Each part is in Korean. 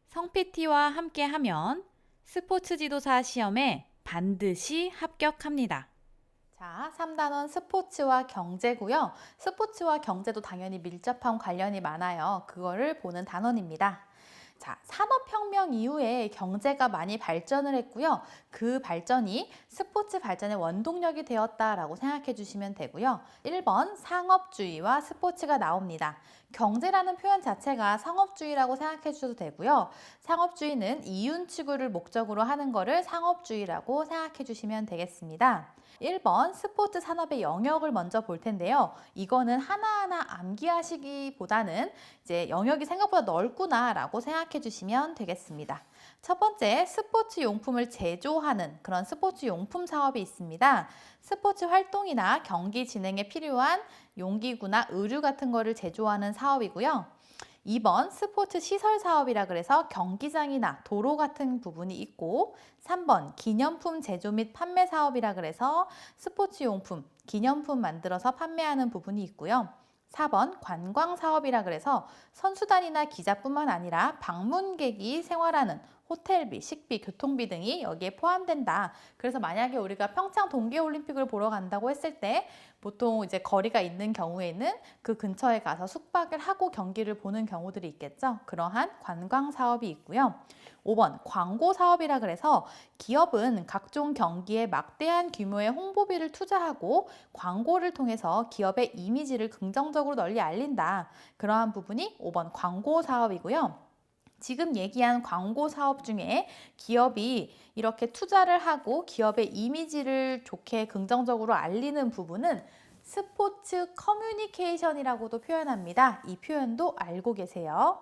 성 PT와 함께하면 스포츠 지도사 시험에 반드시 합격합니다. 자, 3단원 스포츠와 경제고요. 스포츠와 경제도 당연히 밀접한 관련이 많아요. 그거를 보는 단원입니다. 자, 산업혁명 이후에 경제가 많이 발전을 했고요. 그 발전이 스포츠 발전의 원동력이 되었다라고 생각해 주시면 되고요. 1번 상업주의와 스포츠가 나옵니다. 경제라는 표현 자체가 상업주의라고 생각해 주셔도 되고요. 상업주의는 이윤 추구를 목적으로 하는 것을 상업주의라고 생각해 주시면 되겠습니다. 1번 스포츠 산업의 영역을 먼저 볼 텐데요. 이거는 하나하나 암기하시기보다는 이제 영역이 생각보다 넓구나라고 생각해 주시면 되겠습니다. 첫 번째, 스포츠 용품을 제조하는 그런 스포츠 용품 사업이 있습니다. 스포츠 활동이나 경기 진행에 필요한 용기구나 의류 같은 거를 제조하는 사업이고요. 2번 스포츠 시설 사업이라 그래서 경기장이나 도로 같은 부분이 있고, 3번 기념품 제조 및 판매 사업이라 그래서 스포츠 용품, 기념품 만들어서 판매하는 부분이 있고요. 4번 관광 사업이라 그래서 선수단이나 기자뿐만 아니라 방문객이 생활하는 호텔비, 식비, 교통비 등이 여기에 포함된다. 그래서 만약에 우리가 평창 동계올림픽을 보러 간다고 했을 때 보통 이제 거리가 있는 경우에는 그 근처에 가서 숙박을 하고 경기를 보는 경우들이 있겠죠. 그러한 관광 사업이 있고요. 5번 광고 사업이라 그래서 기업은 각종 경기에 막대한 규모의 홍보비를 투자하고 광고를 통해서 기업의 이미지를 긍정적으로 널리 알린다. 그러한 부분이 5번 광고 사업이고요. 지금 얘기한 광고 사업 중에 기업이 이렇게 투자를 하고 기업의 이미지를 좋게 긍정적으로 알리는 부분은 스포츠 커뮤니케이션이라고도 표현합니다. 이 표현도 알고 계세요.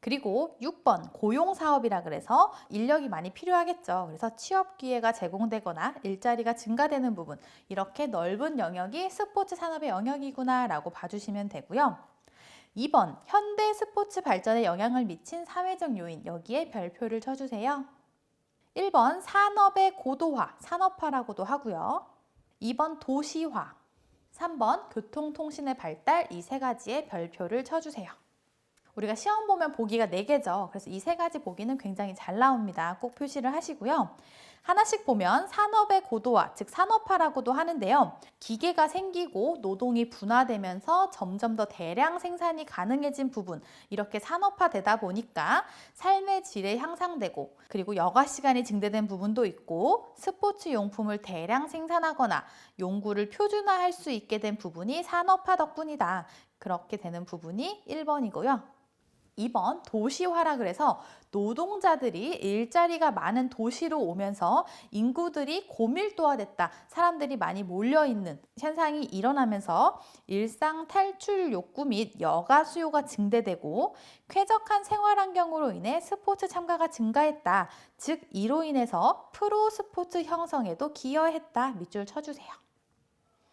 그리고 6번 고용 사업이라 그래서 인력이 많이 필요하겠죠. 그래서 취업 기회가 제공되거나 일자리가 증가되는 부분, 이렇게 넓은 영역이 스포츠 산업의 영역이구나라고 봐주시면 되고요. 2번 현대 스포츠 발전에 영향을 미친 사회적 요인, 여기에 별표를 쳐주세요. 1번 산업의 고도화, 산업화라고도 하고요. 2번 도시화, 3번 교통통신의 발달, 이 세 가지에 별표를 쳐주세요. 우리가 시험 보면 보기가 4개죠. 그래서 이 세 가지 보기는 굉장히 잘 나옵니다. 꼭 표시를 하시고요. 하나씩 보면 산업의 고도화, 즉 산업화라고도 하는데요. 기계가 생기고 노동이 분화되면서 점점 더 대량 생산이 가능해진 부분, 이렇게 산업화되다 보니까 삶의 질이 향상되고, 그리고 여가 시간이 증대된 부분도 있고, 스포츠 용품을 대량 생산하거나 용구를 표준화할 수 있게 된 부분이 산업화 덕분이다. 그렇게 되는 부분이 1번이고요. 2번 도시화라 그래서 노동자들이 일자리가 많은 도시로 오면서 인구들이 고밀도화됐다. 사람들이 많이 몰려있는 현상이 일어나면서 일상 탈출 욕구 및 여가 수요가 증대되고 쾌적한 생활 환경으로 인해 스포츠 참가가 증가했다. 즉 이로 인해서 프로 스포츠 형성에도 기여했다. 밑줄 쳐주세요.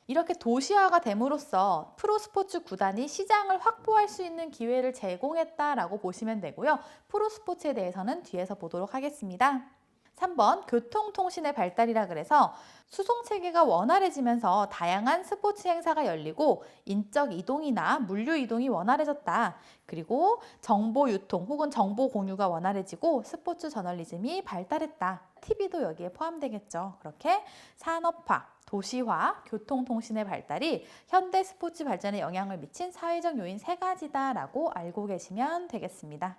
이렇게 도시화가 됨으로써 프로스포츠 구단이 시장을 확보할 수 있는 기회를 제공했다라고 보시면 되고요. 프로스포츠에 대해서는 뒤에서 보도록 하겠습니다. 3번 교통통신의 발달이라 그래서 수송체계가 원활해지면서 다양한 스포츠 행사가 열리고 인적 이동이나 물류 이동이 원활해졌다. 그리고 정보 유통 혹은 정보 공유가 원활해지고 스포츠 저널리즘이 발달했다. TV도 여기에 포함되겠죠. 그렇게 산업화, 도시화, 교통통신의 발달이 현대 스포츠 발전에 영향을 미친 사회적 요인 3가지다라고 알고 계시면 되겠습니다.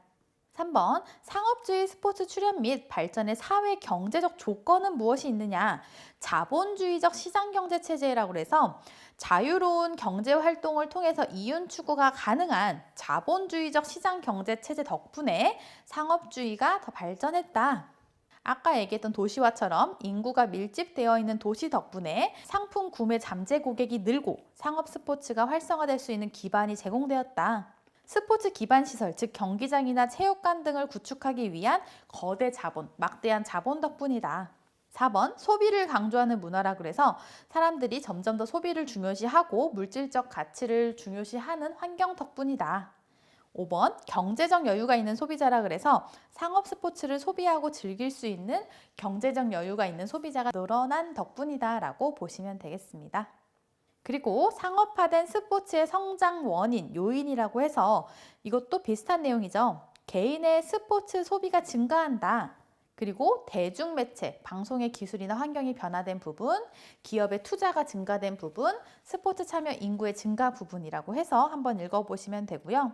3번 상업주의 스포츠 출현 및 발전의 사회 경제적 조건은 무엇이 있느냐? 자본주의적 시장경제 체제라고 해서 자유로운 경제 활동을 통해서 이윤 추구가 가능한 자본주의적 시장경제 체제 덕분에 상업주의가 더 발전했다. 아까 얘기했던 도시화처럼 인구가 밀집되어 있는 도시 덕분에 상품 구매 잠재 고객이 늘고 상업 스포츠가 활성화될 수 있는 기반이 제공되었다. 스포츠 기반 시설, 즉 경기장이나 체육관 등을 구축하기 위한 거대 자본, 막대한 자본 덕분이다. 4번 소비를 강조하는 문화라 그래서 사람들이 점점 더 소비를 중요시하고 물질적 가치를 중요시하는 환경 덕분이다. 5번 경제적 여유가 있는 소비자라 그래서 상업 스포츠를 소비하고 즐길 수 있는 경제적 여유가 있는 소비자가 늘어난 덕분이다 라고 보시면 되겠습니다. 그리고 상업화된 스포츠의 성장 원인, 요인이라고 해서 이것도 비슷한 내용이죠. 개인의 스포츠 소비가 증가한다. 그리고 대중매체, 방송의 기술이나 환경이 변화된 부분, 기업의 투자가 증가된 부분, 스포츠 참여 인구의 증가 부분이라고 해서 한번 읽어보시면 되고요.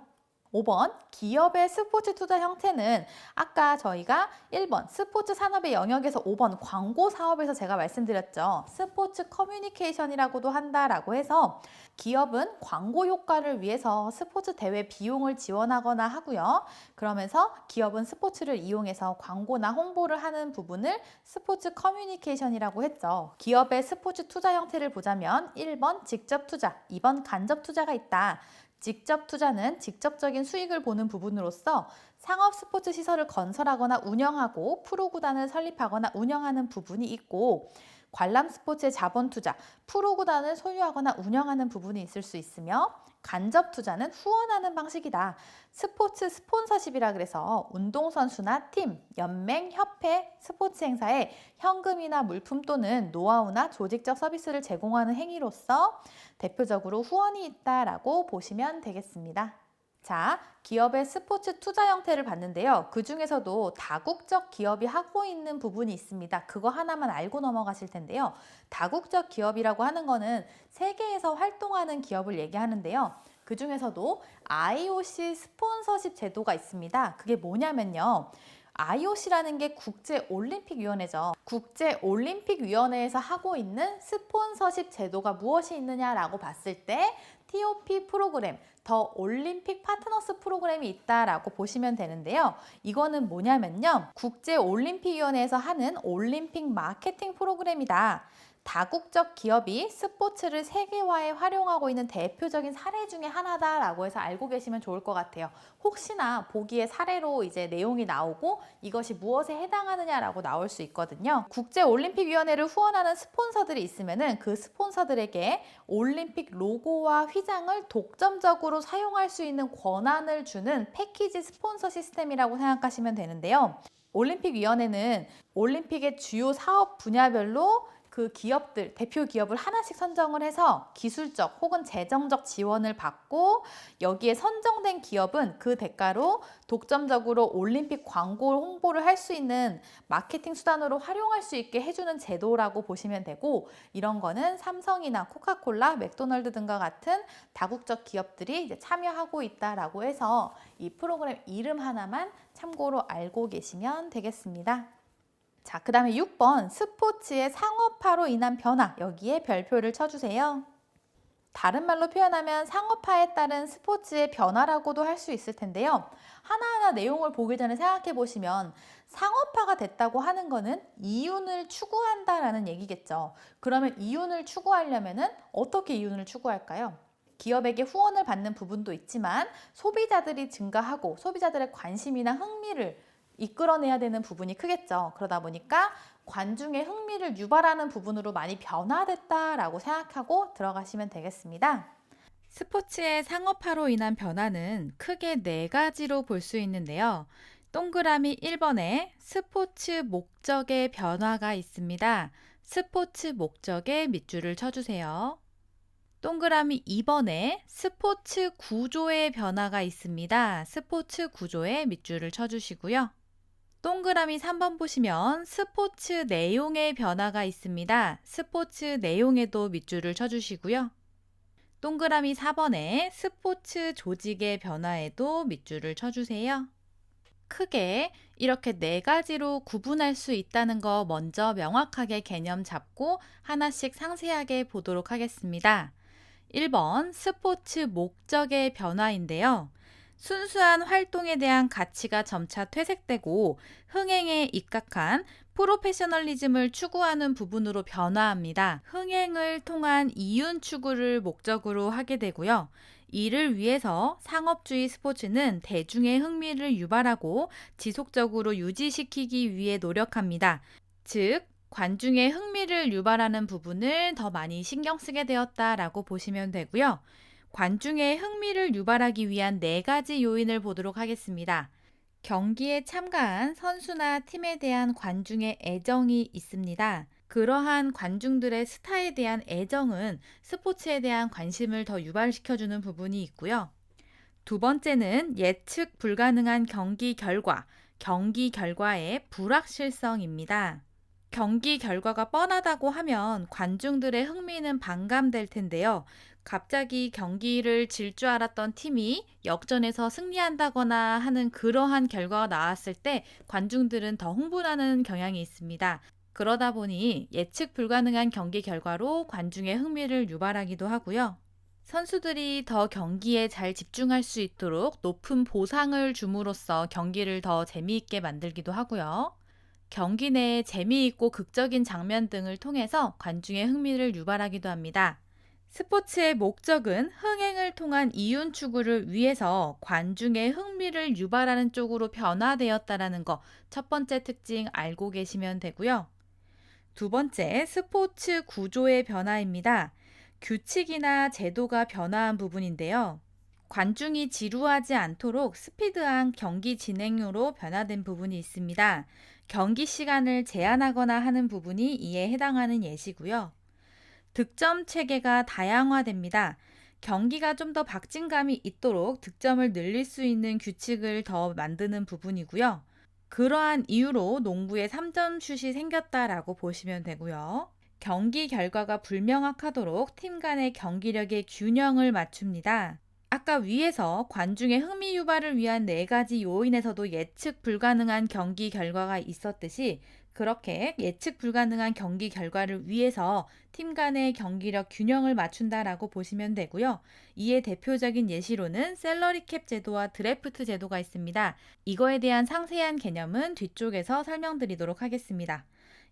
5번, 기업의 스포츠 투자 형태는 아까 저희가 1번 스포츠 산업의 영역에서 5번 광고 사업에서 제가 말씀드렸죠. 스포츠 커뮤니케이션이라고도 한다라고 해서 기업은 광고 효과를 위해서 스포츠 대회 비용을 지원하거나 하고요. 그러면서 기업은 스포츠를 이용해서 광고나 홍보를 하는 부분을 스포츠 커뮤니케이션이라고 했죠. 기업의 스포츠 투자 형태를 보자면 1번 직접 투자, 2번 간접 투자가 있다. 직접 투자는 직접적인 수익을 보는 부분으로서 상업 스포츠 시설을 건설하거나 운영하고 프로구단을 설립하거나 운영하는 부분이 있고, 관람 스포츠의 자본 투자, 프로구단을 소유하거나 운영하는 부분이 있을 수 있으며, 간접 투자는 후원하는 방식이다. 스포츠 스폰서십이라 그래서 운동선수나 팀, 연맹, 협회, 스포츠 행사에 현금이나 물품 또는 노하우나 조직적 서비스를 제공하는 행위로서 대표적으로 후원이 있다라고 보시면 되겠습니다. 자, 기업의 스포츠 투자 형태를 봤는데요. 그 중에서도 다국적 기업이 하고 있는 부분이 있습니다. 그거 하나만 알고 넘어가실 텐데요. 다국적 기업이라고 하는 거는 세계에서 활동하는 기업을 얘기하는데요. 그 중에서도 IOC 스폰서십 제도가 있습니다. 그게 뭐냐면요. IOC라는 게 국제올림픽위원회죠. 국제올림픽위원회에서 하고 있는 스폰서십 제도가 무엇이 있느냐라고 봤을 때 TOP 프로그램, 더 올림픽 파트너스 프로그램이 있다라고 보시면 되는데요. 이거는 뭐냐면요. 국제올림픽위원회에서 하는 올림픽 마케팅 프로그램이다. 다국적 기업이 스포츠를 세계화에 활용하고 있는 대표적인 사례 중에 하나다라고 해서 알고 계시면 좋을 것 같아요. 혹시나 보기에 사례로 이제 내용이 나오고 이것이 무엇에 해당하느냐라고 나올 수 있거든요. 국제올림픽위원회를 후원하는 스폰서들이 있으면은 그 스폰서들에게 올림픽 로고와 휘장을 독점적으로 사용할 수 있는 권한을 주는 패키지 스폰서 시스템이라고 생각하시면 되는데요. 올림픽위원회는 올림픽의 주요 사업 분야별로 그 기업들, 대표 기업을 하나씩 선정을 해서 기술적 혹은 재정적 지원을 받고, 여기에 선정된 기업은 그 대가로 독점적으로 올림픽 광고 홍보를 할 수 있는 마케팅 수단으로 활용할 수 있게 해주는 제도라고 보시면 되고, 이런 거는 삼성이나 코카콜라, 맥도널드 등과 같은 다국적 기업들이 이제 참여하고 있다라고 해서 이 프로그램 이름 하나만 참고로 알고 계시면 되겠습니다. 자, 그 다음에 6번 스포츠의 상업화로 인한 변화, 여기에 별표를 쳐주세요. 다른 말로 표현하면 상업화에 따른 스포츠의 변화라고도 할 수 있을 텐데요. 하나하나 내용을 보기 전에 생각해 보시면 상업화가 됐다고 하는 거는 이윤을 추구한다라는 얘기겠죠. 그러면 이윤을 추구하려면은 어떻게 이윤을 추구할까요? 기업에게 후원을 받는 부분도 있지만 소비자들이 증가하고 소비자들의 관심이나 흥미를 이끌어내야 되는 부분이 크겠죠. 그러다 보니까 관중의 흥미를 유발하는 부분으로 많이 변화됐다라고 생각하고 들어가시면 되겠습니다. 스포츠의 상업화로 인한 변화는 크게 4가지로 볼 수 있는데요. 동그라미 1번에 스포츠 목적의 변화가 있습니다. 스포츠 목적에 밑줄을 쳐주세요. 동그라미 2번에 스포츠 구조의 변화가 있습니다. 스포츠 구조에 밑줄을 쳐주시고요. 동그라미 3번 보시면 스포츠 내용의 변화가 있습니다. 스포츠 내용에도 밑줄을 쳐주시고요. 동그라미 4번에 스포츠 조직의 변화에도 밑줄을 쳐주세요. 크게 이렇게 4가지로 구분할 수 있다는 거 먼저 명확하게 개념 잡고 하나씩 상세하게 보도록 하겠습니다. 1번 스포츠 목적의 변화인데요. 순수한 활동에 대한 가치가 점차 퇴색되고 흥행에 입각한 프로페셔널리즘을 추구하는 부분으로 변화합니다. 흥행을 통한 이윤 추구를 목적으로 하게 되고요. 이를 위해서 상업주의 스포츠는 대중의 흥미를 유발하고 지속적으로 유지시키기 위해 노력합니다. 즉, 관중의 흥미를 유발하는 부분을 더 많이 신경 쓰게 되었다라고 보시면 되고요. 관중의 흥미를 유발하기 위한 4가지 요인을 보도록 하겠습니다. 경기에 참가한 선수나 팀에 대한 관중의 애정이 있습니다. 그러한 관중들의 스타에 대한 애정은 스포츠에 대한 관심을 더 유발시켜주는 부분이 있고요. 두 번째는 예측 불가능한 경기 결과의 불확실성입니다. 경기 결과가 뻔하다고 하면 관중들의 흥미는 반감될 텐데요. 갑자기 경기를 질 줄 알았던 팀이 역전해서 승리한다거나 하는 그러한 결과가 나왔을 때 관중들은 더 흥분하는 경향이 있습니다. 그러다 보니 예측 불가능한 경기 결과로 관중의 흥미를 유발하기도 하고요. 선수들이 더 경기에 잘 집중할 수 있도록 높은 보상을 줌으로써 경기를 더 재미있게 만들기도 하고요. 경기 내에 재미있고 극적인 장면 등을 통해서 관중의 흥미를 유발하기도 합니다. 스포츠의 목적은 흥행을 통한 이윤 추구를 위해서 관중의 흥미를 유발하는 쪽으로 변화되었다라는 거 첫 번째 특징 알고 계시면 되고요. 두 번째, 스포츠 구조의 변화입니다. 규칙이나 제도가 변화한 부분인데요. 관중이 지루하지 않도록 스피드한 경기 진행으로 변화된 부분이 있습니다. 경기 시간을 제한하거나 하는 부분이 이에 해당하는 예시고요. 득점 체계가 다양화됩니다. 경기가 좀 더 박진감이 있도록 득점을 늘릴 수 있는 규칙을 더 만드는 부분이고요. 그러한 이유로 농구에 3점 슛이 생겼다라고 보시면 되고요. 경기 결과가 불명확하도록 팀 간의 경기력의 균형을 맞춥니다. 아까 위에서 관중의 흥미 유발을 위한 네 가지 요인에서도 예측 불가능한 경기 결과가 있었듯이 그렇게 예측 불가능한 경기 결과를 위해서 팀 간의 경기력 균형을 맞춘다라고 보시면 되고요. 이에 대표적인 예시로는 셀러리 캡 제도와 드래프트 제도가 있습니다. 이거에 대한 상세한 개념은 뒤쪽에서 설명드리도록 하겠습니다.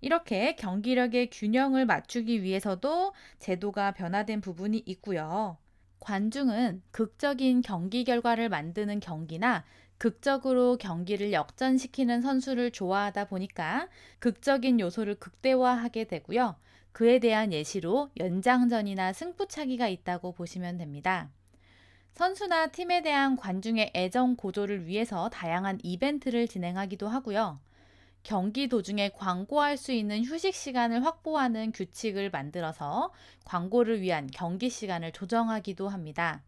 이렇게 경기력의 균형을 맞추기 위해서도 제도가 변화된 부분이 있고요. 관중은 극적인 경기 결과를 만드는 경기나 극적으로 경기를 역전시키는 선수를 좋아하다 보니까 극적인 요소를 극대화하게 되고요. 그에 대한 예시로 연장전이나 승부차기가 있다고 보시면 됩니다. 선수나 팀에 대한 관중의 애정 고조를 위해서 다양한 이벤트를 진행하기도 하고요. 경기 도중에 광고할 수 있는 휴식 시간을 확보하는 규칙을 만들어서 광고를 위한 경기 시간을 조정하기도 합니다.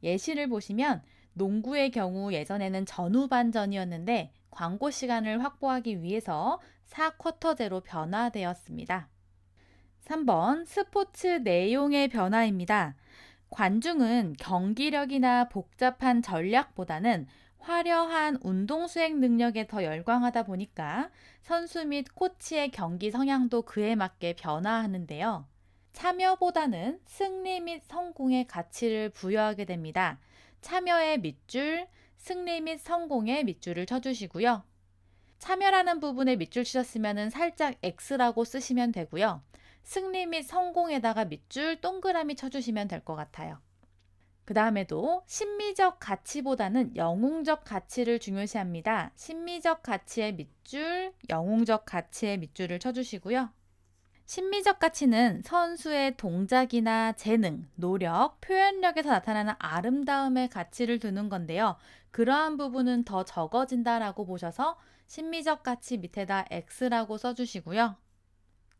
예시를 보시면 농구의 경우 예전에는 전후반전이었는데 광고 시간을 확보하기 위해서 4쿼터제로 변화되었습니다. 3번 스포츠 내용의 변화입니다. 관중은 경기력이나 복잡한 전략보다는 화려한 운동 수행 능력에 더 열광하다 보니까 선수 및 코치의 경기 성향도 그에 맞게 변화하는데요. 참여보다는 승리 및 성공의 가치를 부여하게 됩니다. 참여의 밑줄, 승리 및 성공의 밑줄을 쳐주시고요. 참여라는 부분에 밑줄 치셨으면 살짝 X라고 쓰시면 되고요. 승리 및 성공에다가 밑줄 동그라미 쳐주시면 될 것 같아요. 그 다음에도 심미적 가치보다는 영웅적 가치를 중요시합니다. 심미적 가치의 밑줄, 영웅적 가치의 밑줄을 쳐주시고요. 심미적 가치는 선수의 동작이나 재능, 노력, 표현력에서 나타나는 아름다움의 가치를 두는 건데요. 그러한 부분은 더 적어진다라고 보셔서 심미적 가치 밑에다 X라고 써주시고요.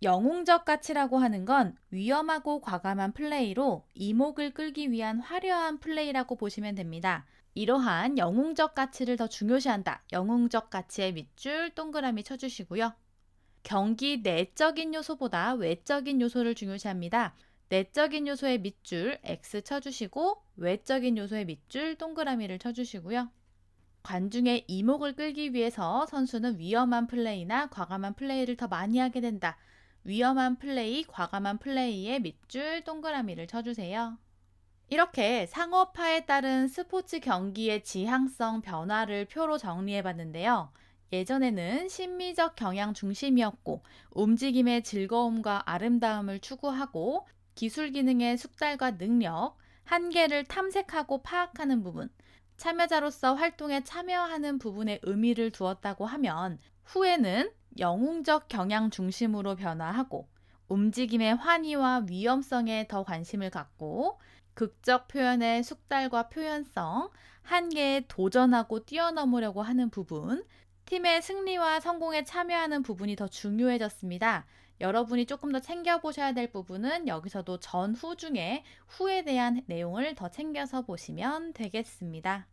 영웅적 가치라고 하는 건 위험하고 과감한 플레이로 이목을 끌기 위한 화려한 플레이라고 보시면 됩니다. 이러한 영웅적 가치를 더 중요시한다. 영웅적 가치의 밑줄 동그라미 쳐주시고요. 경기 내적인 요소보다 외적인 요소를 중요시합니다. 내적인 요소의 밑줄 X 쳐주시고 외적인 요소의 밑줄 동그라미를 쳐주시고요. 관중의 이목을 끌기 위해서 선수는 위험한 플레이나 과감한 플레이를 더 많이 하게 된다. 위험한 플레이, 과감한 플레이에 밑줄 동그라미를 쳐주세요. 이렇게 상업화에 따른 스포츠 경기의 지향성 변화를 표로 정리해 봤는데요. 예전에는 심미적 경향 중심이었고 움직임의 즐거움과 아름다움을 추구하고 기술 기능의 숙달과 능력, 한계를 탐색하고 파악하는 부분, 참여자로서 활동에 참여하는 부분에 의미를 두었다고 하면 후에는 영웅적 경향 중심으로 변화하고 움직임의 환희와 위험성에 더 관심을 갖고 극적 표현의 숙달과 표현성, 한계에 도전하고 뛰어넘으려고 하는 부분, 팀의 승리와 성공에 참여하는 부분이 더 중요해졌습니다. 여러분이 조금 더 챙겨보셔야 될 부분은 여기서도 전후 중에 후에 대한 내용을 더 챙겨서 보시면 되겠습니다.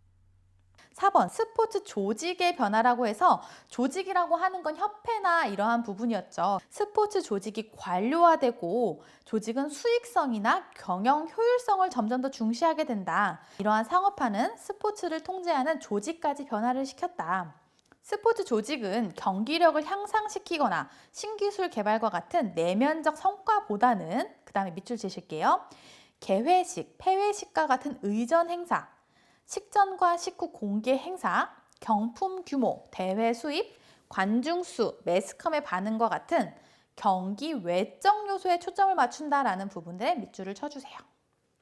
4번 스포츠 조직의 변화라고 해서 조직이라고 하는 건 협회나 이러한 부분이었죠. 스포츠 조직이 관료화되고 조직은 수익성이나 경영 효율성을 점점 더 중시하게 된다. 이러한 상업화는 스포츠를 통제하는 조직까지 변화를 시켰다. 스포츠 조직은 경기력을 향상시키거나 신기술 개발과 같은 내면적 성과보다는 그 다음에 밑줄 치실게요. 개회식, 폐회식과 같은 의전 행사, 식전과 식후 공개 행사, 경품 규모, 대회 수입, 관중 수, 매스컴의 반응과 같은 경기 외적 요소에 초점을 맞춘다라는 부분들에 밑줄을 쳐주세요.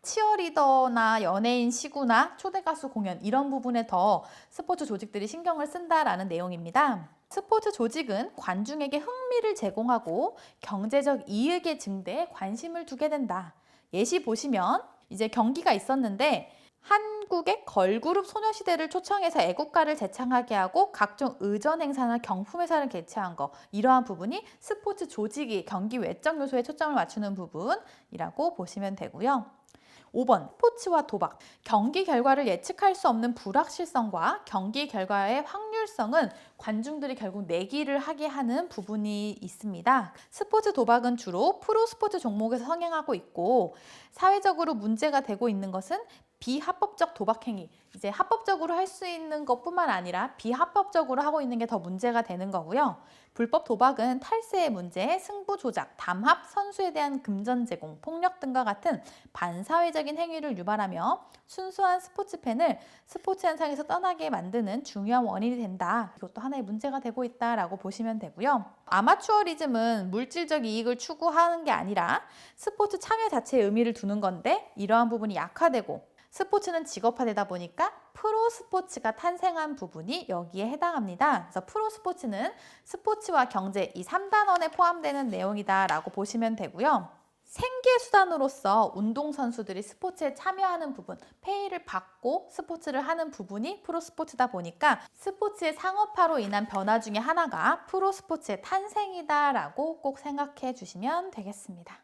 치어리더나 연예인 시구나 초대 가수 공연 이런 부분에 더 스포츠 조직들이 신경을 쓴다라는 내용입니다. 스포츠 조직은 관중에게 흥미를 제공하고 경제적 이익의 증대에 관심을 두게 된다. 예시 보시면 이제 경기가 있었는데 한국의 걸그룹 소녀시대를 초청해서 애국가를 재창하게 하고 각종 의전 행사나 경품 행사를 개최한 거, 이러한 부분이 스포츠 조직이 경기 외적 요소에 초점을 맞추는 부분이라고 보시면 되고요. 5번 스포츠와 도박. 경기 결과를 예측할 수 없는 불확실성과 경기 결과의 확률성은 관중들이 결국 내기를 하게 하는 부분이 있습니다. 스포츠 도박은 주로 프로스포츠 종목에서 성행하고 있고, 사회적으로 문제가 되고 있는 것은 비합법적 도박 행위. 이제 합법적으로 할 수 있는 것뿐만 아니라 비합법적으로 하고 있는 게 더 문제가 되는 거고요. 불법 도박은 탈세의 문제, 승부 조작, 담합, 선수에 대한 금전 제공, 폭력 등과 같은 반사회적인 행위를 유발하며 순수한 스포츠 팬을 스포츠 현상에서 떠나게 만드는 중요한 원인이 된다. 이것도 하나의 문제가 되고 있다라고 보시면 되고요. 아마추어리즘은 물질적 이익을 추구하는 게 아니라 스포츠 참여 자체에 의미를 두는 건데, 이러한 부분이 약화되고 스포츠는 직업화되다 보니까 프로 스포츠가 탄생한 부분이 여기에 해당합니다. 그래서 프로 스포츠는 스포츠와 경제 이 3단원에 포함되는 내용이다라고 보시면 되고요. 생계수단으로서 운동선수들이 스포츠에 참여하는 부분, 페이를 받고 스포츠를 하는 부분이 프로스포츠다 보니까 스포츠의 상업화로 인한 변화 중에 하나가 프로스포츠의 탄생이다라고 꼭 생각해 주시면 되겠습니다.